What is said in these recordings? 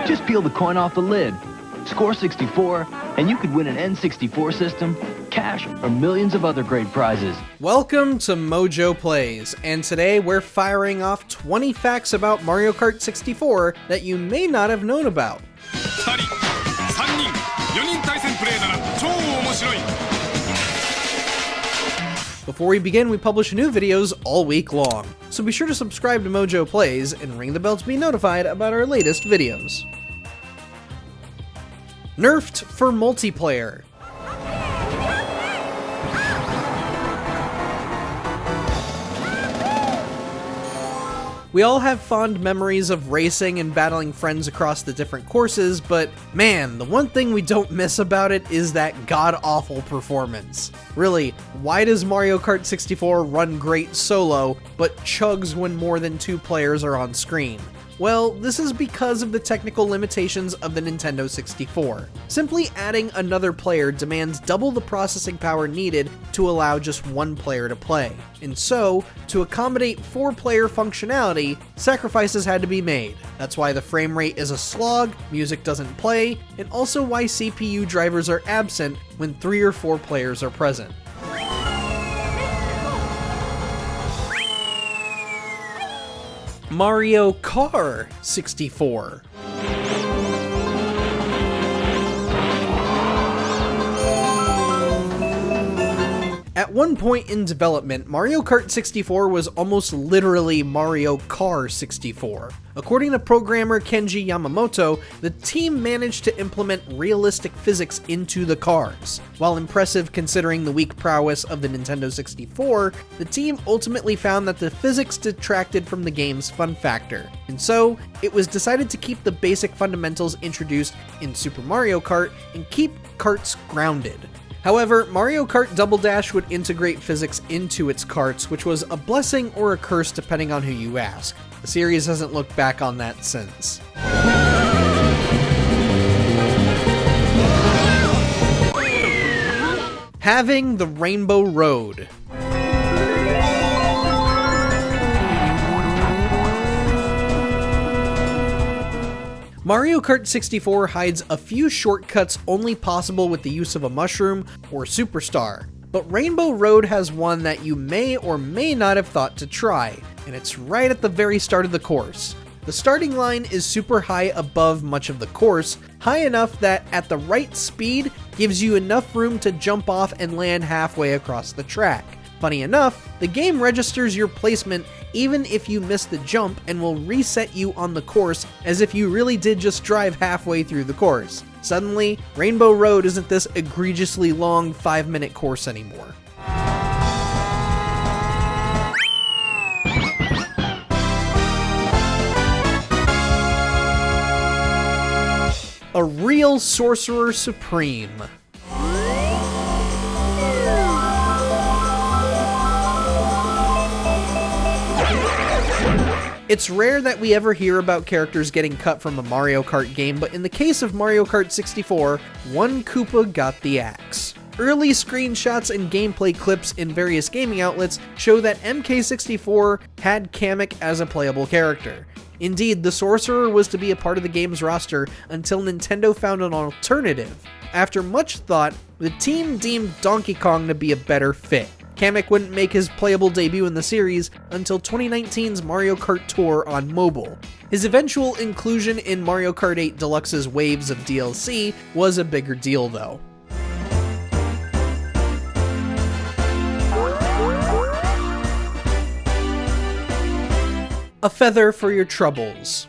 Just peel the coin off the lid, score 64, and you could win an N64 system, cash, or millions of other great prizes. Welcome to MojoPlays, and today we're firing off 20 facts about Mario Kart 64 that you may not have known about. Before we begin, we publish new videos all week long, so be sure to subscribe to MojoPlays and ring the bell to be notified about our latest videos. Nerfed for multiplayer. We all have fond memories of racing and battling friends across the different courses, but man, the one thing we don't miss about it is that god-awful performance. Really, why does Mario Kart 64 run great solo, but chugs when more than 2 players are on screen? Well, this is because of the technical limitations of the Nintendo 64. Simply adding another player demands double the processing power needed to allow just one player to play. And so, to accommodate 4-player functionality, sacrifices had to be made. That's why the frame rate is a slog, music doesn't play, and also why CPU drivers are absent when 3 or 4 players are present. Mario Kart 64. At one point in development, Mario Kart 64 was almost literally Mario Kart 64. According to programmer Kenji Yamamoto, the team managed to implement realistic physics into the cars. While impressive considering the weak prowess of the Nintendo 64, the team ultimately found that the physics detracted from the game's fun factor. And so, it was decided to keep the basic fundamentals introduced in Super Mario Kart and keep karts grounded. However, Mario Kart Double Dash would integrate physics into its karts, which was a blessing or a curse depending on who you ask. The series hasn't looked back on that since. Having the Rainbow Road. Mario Kart 64 hides a few shortcuts only possible with the use of a mushroom or superstar, but Rainbow Road has one that you may or may not have thought to try, and it's right at the very start of the course. The starting line is super high above much of the course, high enough that at the right speed gives you enough room to jump off and land halfway across the track. Funny enough, the game registers your placement even if you miss the jump and will reset you on the course as if you really did just drive halfway through the course. Suddenly, Rainbow Road isn't this egregiously long 5-minute course anymore. A real Sorcerer Supreme. It's rare that we ever hear about characters getting cut from a Mario Kart game, but in the case of Mario Kart 64, one Koopa got the axe. Early screenshots and gameplay clips in various gaming outlets show that MK64 had Kamek as a playable character. Indeed, the Sorcerer was to be a part of the game's roster until Nintendo found an alternative. After much thought, the team deemed Donkey Kong to be a better fit. Kamek wouldn't make his playable debut in the series until 2019's Mario Kart Tour on mobile. His eventual inclusion in Mario Kart 8 Deluxe's waves of DLC was a bigger deal though. A feather for your troubles.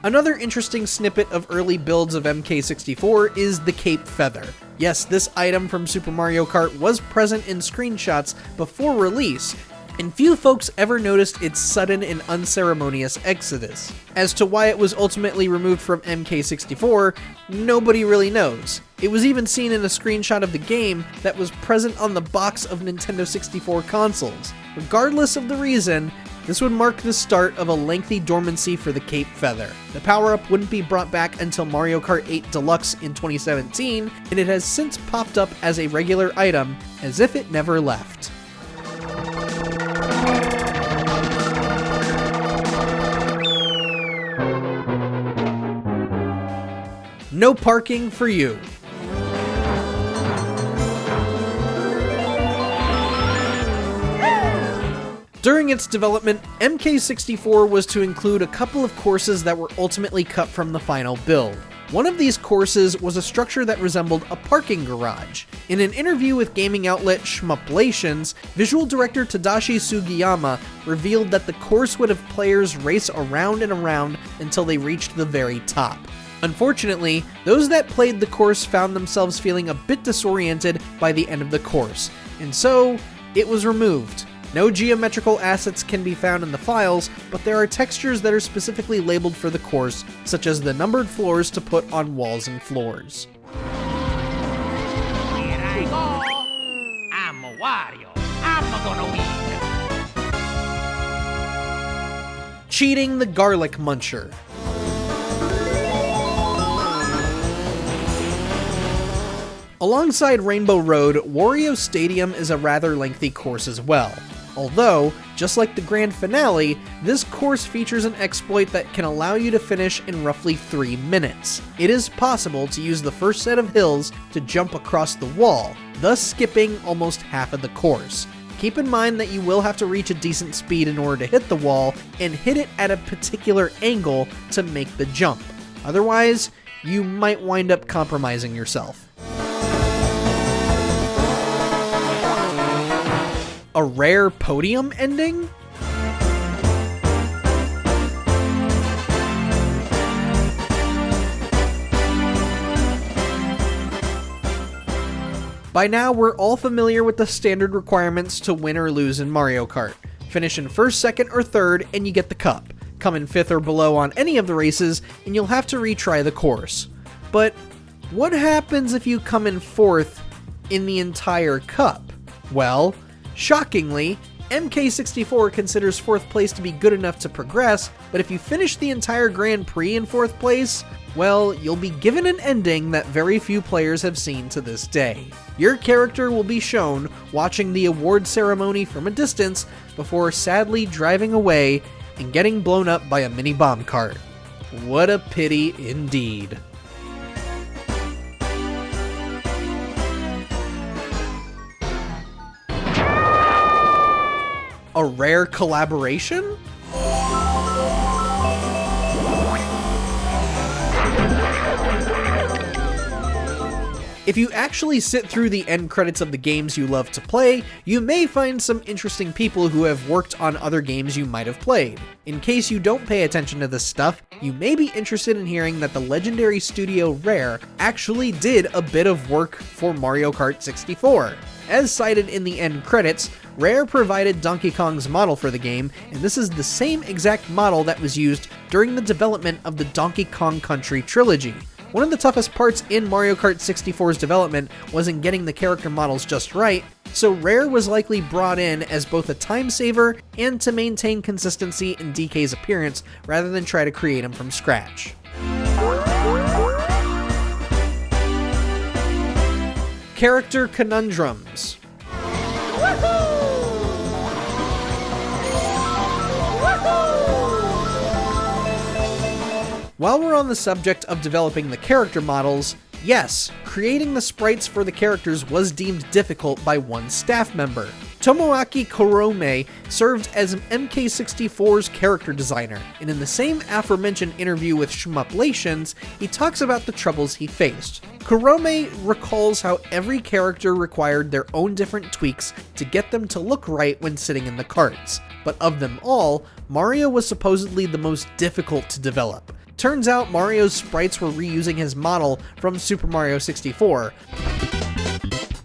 Another interesting snippet of early builds of MK64 is the Cape Feather. Yes, this item from Super Mario Kart was present in screenshots before release, and few folks ever noticed its sudden and unceremonious exodus. As to why it was ultimately removed from MK64, nobody really knows. It was even seen in a screenshot of the game that was present on the box of Nintendo 64 consoles. Regardless of the reason, this would mark the start of a lengthy dormancy for the Cape Feather. The power-up wouldn't be brought back until Mario Kart 8 Deluxe in 2017, and it has since popped up as a regular item, as if it never left. No parking for you. During its development, MK64 was to include a couple of courses that were ultimately cut from the final build. One of these courses was a structure that resembled a parking garage. In an interview with gaming outlet MojoPlays, visual director Tadashi Sugiyama revealed that the course would have players race around and around until they reached the very top. Unfortunately, those that played the course found themselves feeling a bit disoriented by the end of the course, and so it was removed. No geometrical assets can be found in the files, but there are textures that are specifically labeled for the course, such as the numbered floors to put on walls and floors. Here I go. I'm Wario. I'm gonna win. Cheating the Garlic Muncher. Alongside Rainbow Road, Wario Stadium is a rather lengthy course as well. Although, just like the grand finale, this course features an exploit that can allow you to finish in roughly 3 minutes. It is possible to use the first set of hills to jump across the wall, thus skipping almost half of the course. Keep in mind that you will have to reach a decent speed in order to hit the wall, and hit it at a particular angle to make the jump. Otherwise, you might wind up compromising yourself. A rare podium ending? By now, we're all familiar with the standard requirements to win or lose in Mario Kart. Finish in first, second, or third, and you get the cup. Come in fifth or below on any of the races, and you'll have to retry the course. But what happens if you come in fourth in the entire cup? Well, shockingly, MK64 considers fourth place to be good enough to progress, but if you finish the entire Grand Prix in fourth place, well, you'll be given an ending that very few players have seen to this day. Your character will be shown watching the award ceremony from a distance before sadly driving away and getting blown up by a mini bomb cart. What a pity indeed. A rare collaboration? If you actually sit through the end credits of the games you love to play, you may find some interesting people who have worked on other games you might have played. In case you don't pay attention to this stuff, you may be interested in hearing that the legendary studio Rare actually did a bit of work for Mario Kart 64. As cited in the end credits, Rare provided Donkey Kong's model for the game, and this is the same exact model that was used during the development of the Donkey Kong Country trilogy. One of the toughest parts in Mario Kart 64's development was in getting the character models just right, so Rare was likely brought in as both a time saver and to maintain consistency in DK's appearance rather than try to create him from scratch. Character Conundrums. While we're on the subject of developing the character models, yes, creating the sprites for the characters was deemed difficult by one staff member. Tomoaki Kurome served as MK64's character designer, and in the same aforementioned interview with MojoPlays, he talks about the troubles he faced. Kurome recalls how every character required their own different tweaks to get them to look right when sitting in the carts, but of them all, Mario was supposedly the most difficult to develop. Turns out Mario's sprites were reusing his model from Super Mario 64.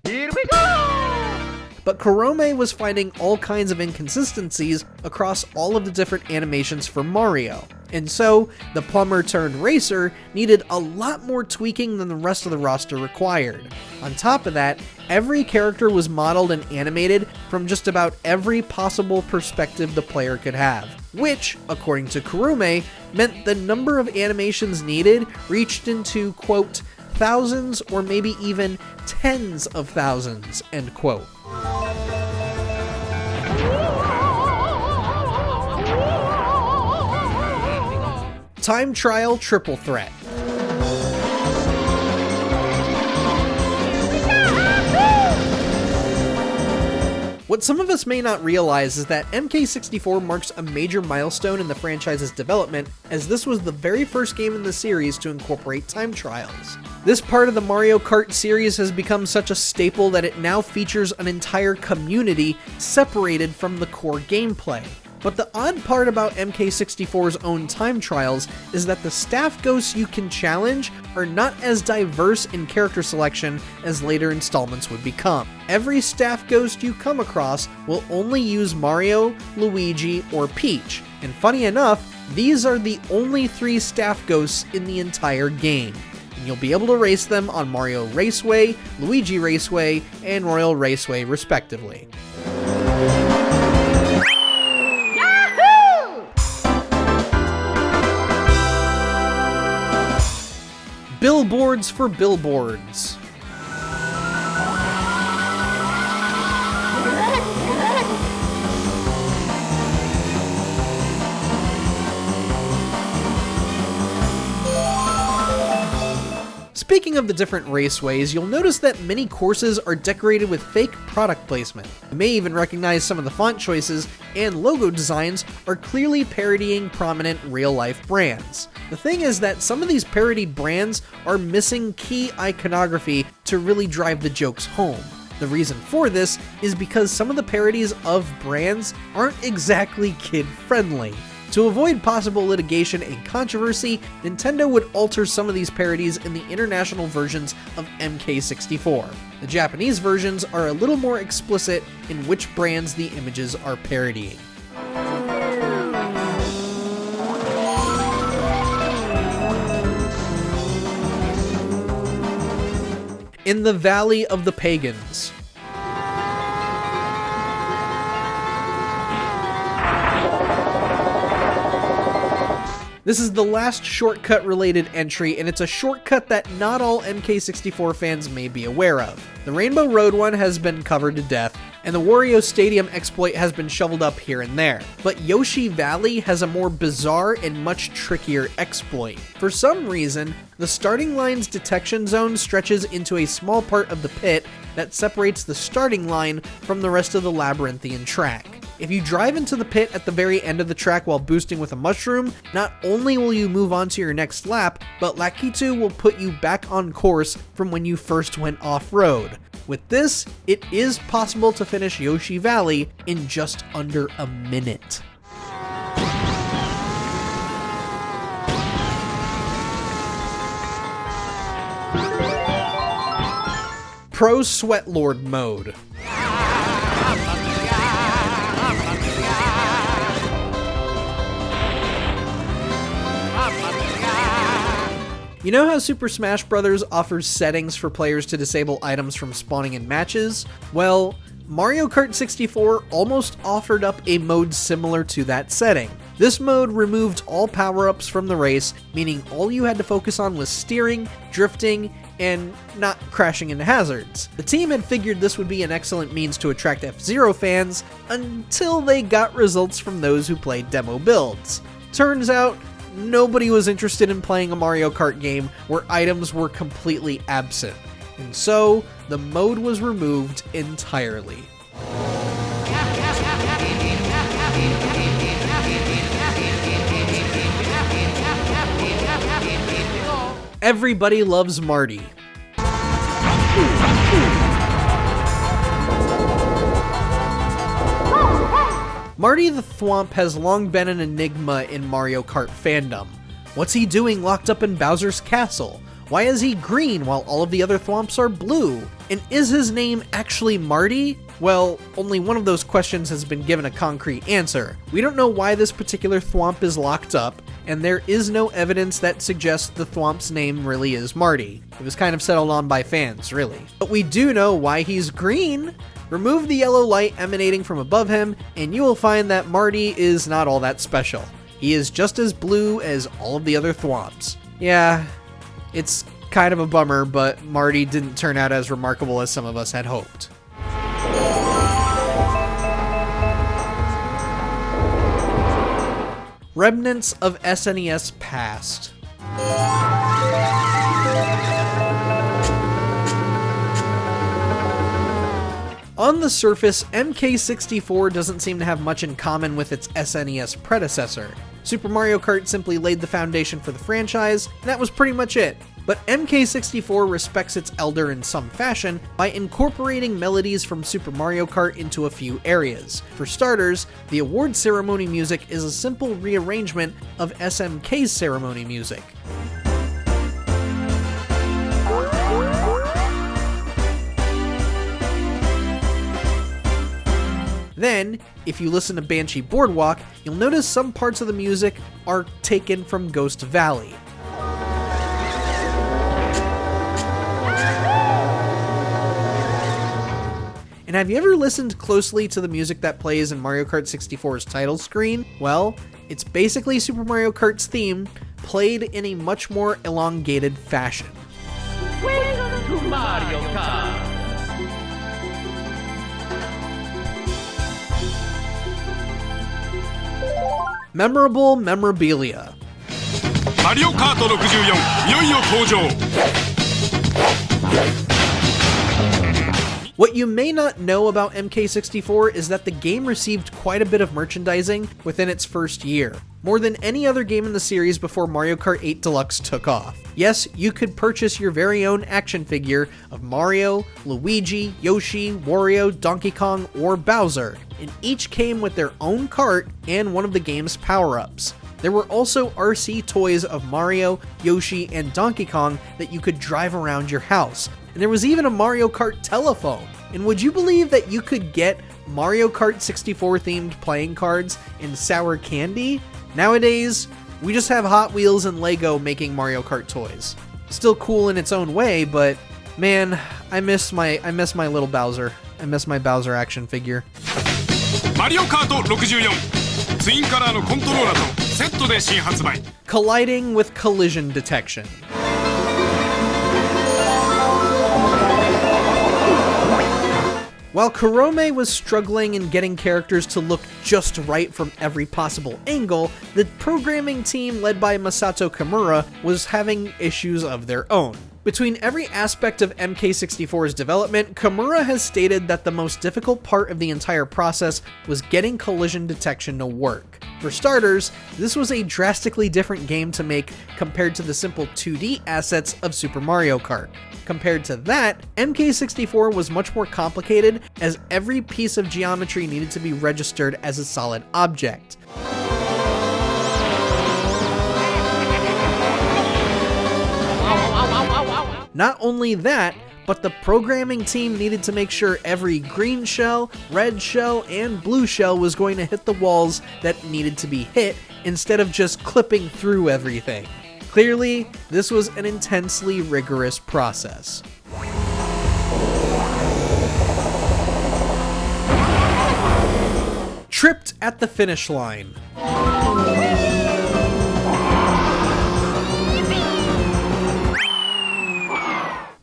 Here we go! But Kurome was finding all kinds of inconsistencies across all of the different animations for Mario. And so, the plumber turned racer needed a lot more tweaking than the rest of the roster required. On top of that, every character was modeled and animated from just about every possible perspective the player could have, which, according to Kurome, meant the number of animations needed reached into, quote, thousands or maybe even tens of thousands, end quote. Time Trial Triple Threat. What some of us may not realize is that MK64 marks a major milestone in the franchise's development, as this was the very first game in the series to incorporate time trials. This part of the Mario Kart series has become such a staple that it now features an entire community separated from the core gameplay. But the odd part about MK64's own time trials is that the staff ghosts you can challenge are not as diverse in character selection as later installments would become. Every staff ghost you come across will only use Mario, Luigi, or Peach, and funny enough, these are the only 3 staff ghosts in the entire game. And you'll be able to race them on Mario Raceway, Luigi Raceway, and Royal Raceway respectively. Billboards for billboards. Speaking of the different raceways, you'll notice that many courses are decorated with fake product placement. You may even recognize some of the font choices, and logo designs are clearly parodying prominent real-life brands. The thing is that some of these parodied brands are missing key iconography to really drive the jokes home. The reason for this is because some of the parodies of brands aren't exactly kid-friendly. To avoid possible litigation and controversy, Nintendo would alter some of these parodies in the international versions of MK64. The Japanese versions are a little more explicit in which brands the images are parodying. In the Valley of the Pagans. This is the last shortcut-related entry, and it's a shortcut that not all MK64 fans may be aware of. The Rainbow Road one has been covered to death, and the Wario Stadium exploit has been shoveled up here and there. But Yoshi Valley has a more bizarre and much trickier exploit. For some reason, the starting line's detection zone stretches into a small part of the pit that separates the starting line from the rest of the labyrinthian track. If you drive into the pit at the very end of the track while boosting with a mushroom, not only will you move on to your next lap, but Lakitu will put you back on course from when you first went off-road. With this, it is possible to finish Yoshi Valley in just under a minute. Pro Sweatlord mode. You know how Super Smash Bros. Offers settings for players to disable items from spawning in matches? Well, Mario Kart 64 almost offered up a mode similar to that setting. This mode removed all power-ups from the race, meaning all you had to focus on was steering, drifting, and not crashing into hazards. The team had figured this would be an excellent means to attract F-Zero fans until they got results from those who played demo builds. Turns out, nobody was interested in playing a Mario Kart game where items were completely absent, and so the mode was removed entirely. Everybody loves Marty. Marty the Thwomp has long been an enigma in Mario Kart fandom. What's he doing locked up in Bowser's castle? Why is he green while all of the other Thwomps are blue? And is his name actually Marty? Well, only one of those questions has been given a concrete answer. We don't know why this particular Thwomp is locked up, and there is no evidence that suggests the Thwomp's name really is Marty. It was kind of settled on by fans, really. But we do know why he's green. Remove the yellow light emanating from above him, and you will find that Marty is not all that special. He is just as blue as all of the other Thwomps. Yeah, it's kind of a bummer, but Marty didn't turn out as remarkable as some of us had hoped. Remnants of SNES past. On the surface, MK64 doesn't seem to have much in common with its SNES predecessor. Super Mario Kart simply laid the foundation for the franchise, and that was pretty much it. But MK64 respects its elder in some fashion by incorporating melodies from Super Mario Kart into a few areas. For starters, the award ceremony music is a simple rearrangement of SMK's ceremony music. Then, if you listen to Banshee Boardwalk, you'll notice some parts of the music are taken from Ghost Valley. And have you ever listened closely to the music that plays in Mario Kart 64's title screen? Well, it's basically Super Mario Kart's theme, played in a much more elongated fashion. Welcome to Mario Kart. Memorable Memorabilia. Mario Kart 64いよいよ登場 What you may not know about MK64 is that the game received quite a bit of merchandising within its first year, more than any other game in the series before Mario Kart 8 Deluxe took off. Yes, you could purchase your very own action figure of Mario, Luigi, Yoshi, Wario, Donkey Kong, or Bowser, and each came with their own cart and one of the game's power-ups. There were also RC toys of Mario, Yoshi, and Donkey Kong that you could drive around your house. And there was even a Mario Kart telephone. And would you believe that you could get Mario Kart 64 themed playing cards in sour candy? Nowadays, we just have Hot Wheels and Lego making Mario Kart toys. Still cool in its own way, but man, I miss my little Bowser. I miss my Bowser action figure. Mario Kart 64ツインカラーのコントローラーとセットで新発売 Colliding with collision detection. While Kurome was struggling in getting characters to look just right from every possible angle, the programming team led by Masato Kimura was having issues of their own. Between every aspect of MK64's development, Kimura has stated that the most difficult part of the entire process was getting collision detection to work. For starters, this was a drastically different game to make compared to the simple 2D assets of Super Mario Kart. Compared to that, MK64 was much more complicated, as every piece of geometry needed to be registered as a solid object. Not only that, but the programming team needed to make sure every green shell, red shell, and blue shell was going to hit the walls that needed to be hit instead of just clipping through everything. Clearly, this was an intensely rigorous process. Tripped at the finish line.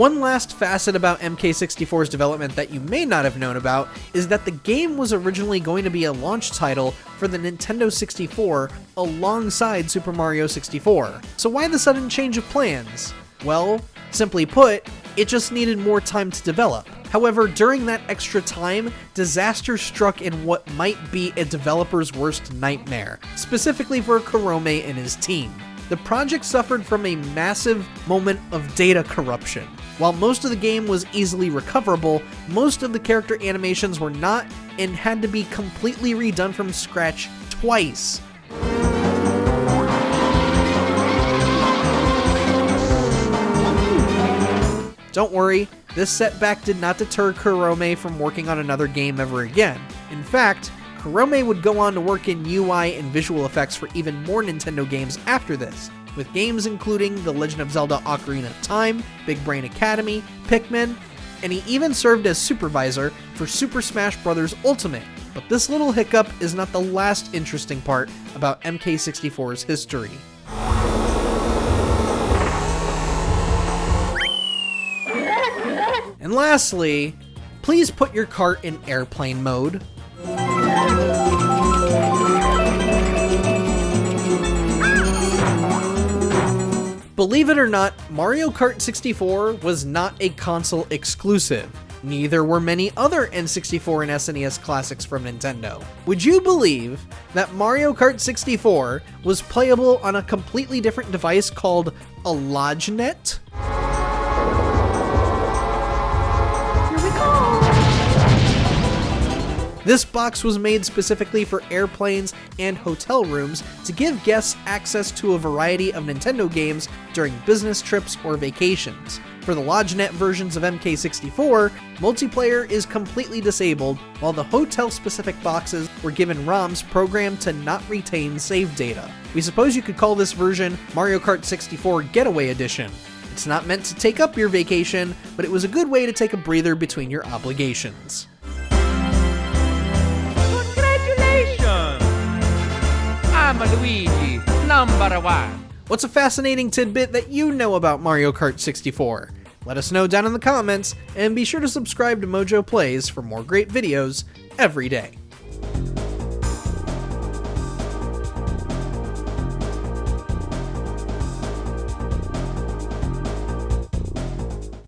One last facet about MK64's development that you may not have known about is that the game was originally going to be a launch title for the Nintendo 64 alongside Super Mario 64. So why the sudden change of plans? Well, simply put, it just needed more time to develop. However, during that extra time, disaster struck in what might be a developer's worst nightmare, specifically for Kurome and his team. The project suffered from a massive moment of data corruption. While most of the game was easily recoverable, most of the character animations were not and had to be completely redone from scratch twice. Don't worry, this setback did not deter Kurome from working on another game ever again. In fact, Kurome would go on to work in UI and visual effects for even more Nintendo games after this, with games including The Legend of Zelda Ocarina of Time, Big Brain Academy, Pikmin, and he even served as supervisor for Super Smash Bros. Ultimate. But this little hiccup is not the last interesting part about MK64's history. And lastly, please put your cart in airplane mode. Believe it or not, Mario Kart 64 was not a console exclusive. Neither were many other N64 and SNES classics from Nintendo. Would you believe that Mario Kart 64 was playable on a completely different device called a LodgeNet? This box was made specifically for airplanes and hotel rooms to give guests access to a variety of Nintendo games during business trips or vacations. For the LodgeNet versions of MK64, multiplayer is completely disabled, while the hotel-specific boxes were given ROMs programmed to not retain save data. We suppose you could call this version Mario Kart 64 Getaway Edition. It's not meant to take up your vacation, but it was a good way to take a breather between your obligations. I'm Luigi, #1. What's a fascinating tidbit that you know about Mario Kart 64? Let us know down in the comments, and be sure to subscribe to MojoPlays for more great videos every day.